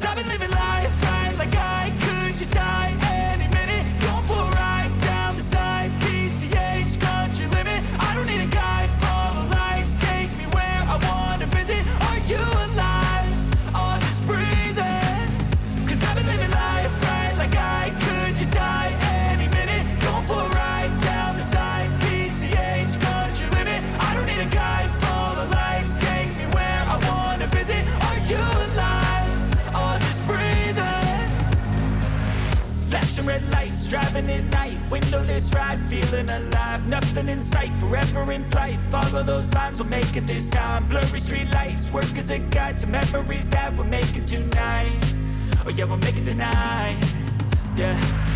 Cause I've been living life right like I could just die any minute. Going for a ride down the side, PCH, country limit. I don't need a guide, follow lights, take me where I wanna visit. Are you alive? Or just breathing? Cause I've been living life right like I could just die any minute. Going for a ride down the side, PCH, country limit. I don't need a guide, follow lights, take me where I wanna visit. Are you alive? Or just breathing? Flashing red lights, driving at night, windowless ride, feeling alive. Nothing in sight, forever in flight. Follow those lines, we'll make it this time. Blurry street lights, work as a guide to memories that we're making tonight. Oh yeah, we'll make it tonight. Yeah.